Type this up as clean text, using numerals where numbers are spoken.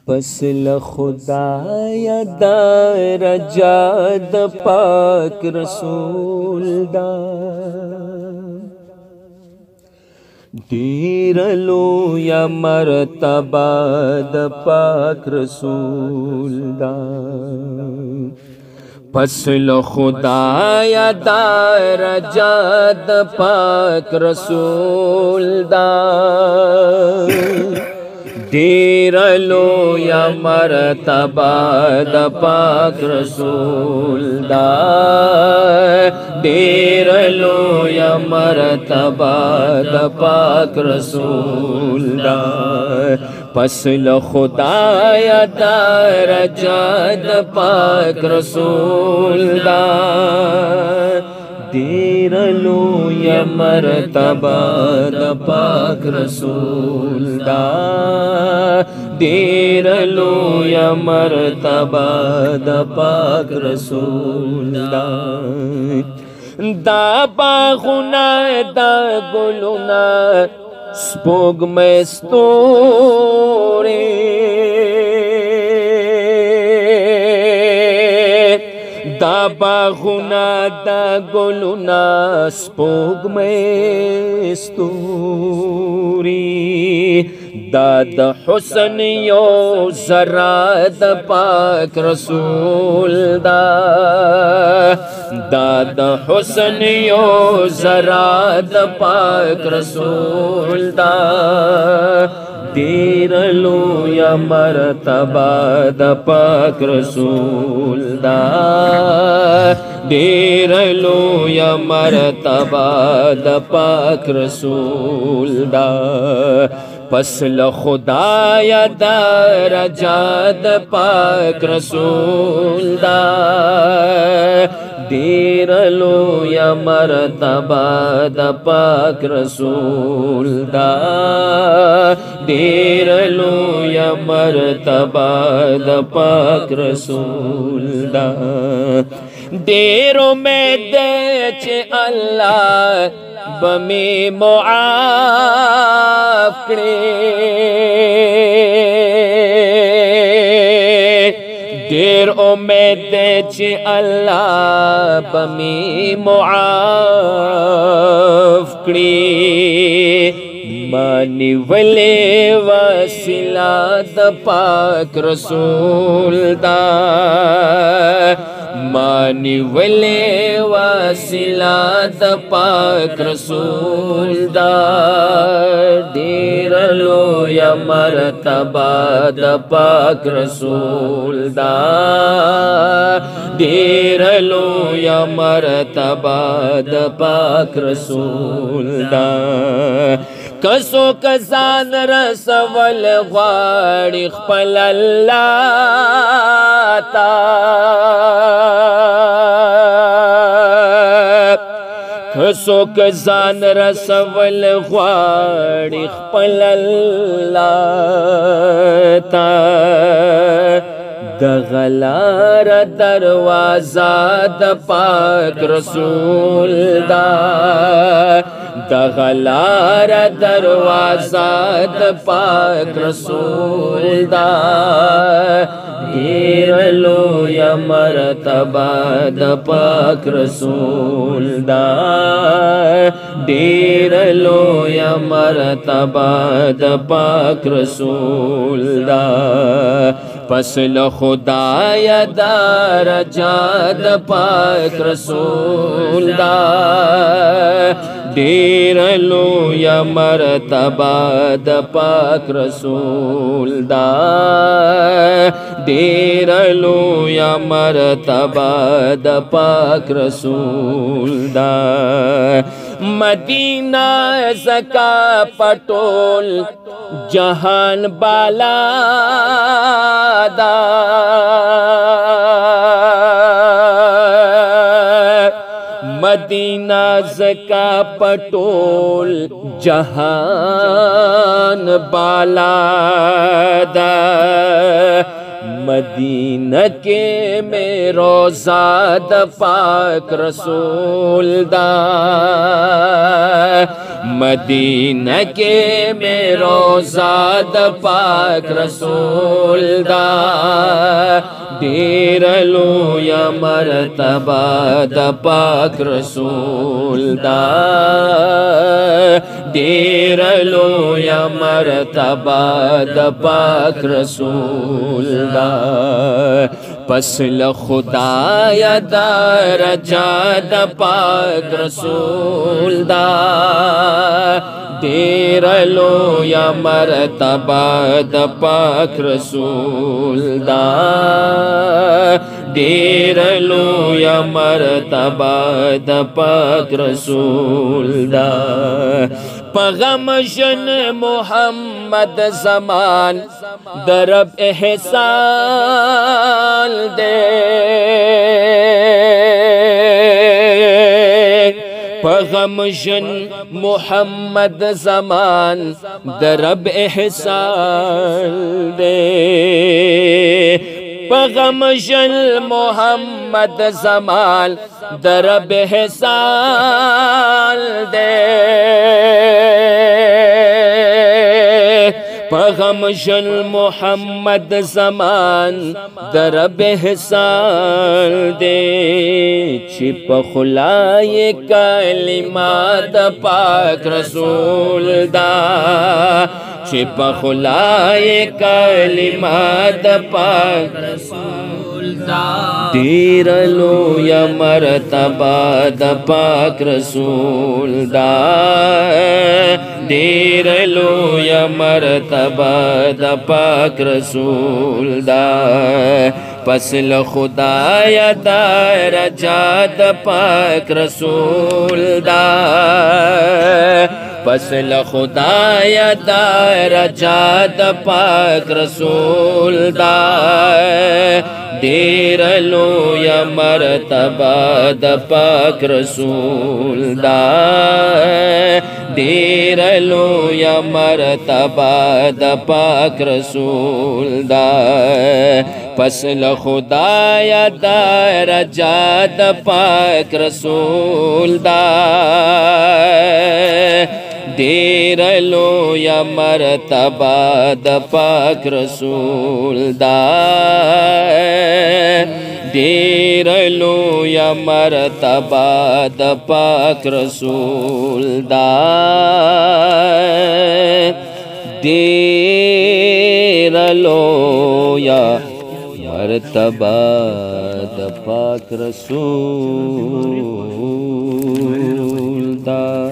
पसल खुदाया दरजा द पाक रसूल दा ढेर लोया मर्तबा द पाक रसूल दा पसल खुदाया दरजा द पाक रसूल दा ढेर लोया मर्तबा द पाक रसूल दा ढेर लोया मर्तबा द पाक रसूल दा पसल खुदाया दरजा द पाक रसूल दा ढेर लोया मर्तबा द पाक रसूल दा ढेर लोया मर्तबा द पाक रसूल दा दा बागुना दा गुलुना स्पोगमय स्तूरे दा बागुना दा गुलुना स्पोगमय स्तूरी दा द हुस्न यो जरा द पाक रसूल दा दा द हुस्न यो जरा द पाक रसूल दा ढेर लोया मर्तबा द पाक रसूल दा ढेर लोया मर्तबा द पाक रसूल दा पसल खुदाया दरजा द पाक रसूल दा ढेर लोया मर्तबा द पाक रसूल दा ढेर लोया मर्तबा द पाक रसूल दा ढेरों में देच अल्लाह बमे मुआफ करे ढेर उम्मीद च अल्लाह बमे मुआफ करे मानी वले वसीला द पाक रसूल दा मानी वले वसीला द पाक रसूल दा ढेर लोया मर्तबा द पाक रसूल दा ढेर लोया मर्तबा द पाक रसूल दा कसो कसान रसवल वाड़ी खपल अल्लाह ता कसो कसान रसवल वाड़ी खपल अल्लाह ता दगलार दरवाजा द पाक रसूल दा दगलार दरवाजा द पाक रसूल दा ढेर लोया मर्तबा द पाक रसूल दा ढेर लोया मर्तबा द पाक रसूल दा पसल खुदाया दरजा द पाक रसूल दा ढेर लोया मर्तबा द पाक रसूल दा ढेर लोया मर्तबा द पाक रसूल दा मदीना ज़का पटोल जहान बाला दा मदीना ज़का पटोल जहान बाला दा मदीना के में रोज़ा द पाक रसूल दा, मदीना के में रोज़ा द पाक रसूल दा, डेर लो या मरतबा द पाक रसूल दा, डेर लो या मरतबा द पाक रसूल दा। पसल खुदाया दरजा द पाक रसूल दा, डेर लो या मरतबा द पाक रसूल दा, डेर लो या मरतबा द पाक रसूल दा। पगमशन मोहम्मद ज़मान दरब एहसान दे, पगमशन मोहम्मद ज़मान दरब एहसान दे, पगमशन मोहम्मद ज़मान दरब एहसान दे, पगमशन मोहम्मद ज़मान दरब एहसान दे। छिप खुलाए कलिमात पाक रसूल दा, छिप खुलाए कलिमात पाक रसूल दा, डेर लो या मरतबा द पाक रसूल दा, डेर लो या मरतबा द पाक रसूल दा। पसल खुदाया दरजा द पाक रसूल दा, पसल खुदाया दरजा द पाक रसूल दा, डेर लो या मरतबा द पाक रसूल दा, डेर लो या मरतबा द पाक रसूल दा। पसल खुदाया दरजा द पाक रसूल दा, डेर लो या मरतबा द पाक रसूल दा, डेर लो या मरतबा द पाक रसूल दा, डेर लो या मरतबा द पाक रसूल दा।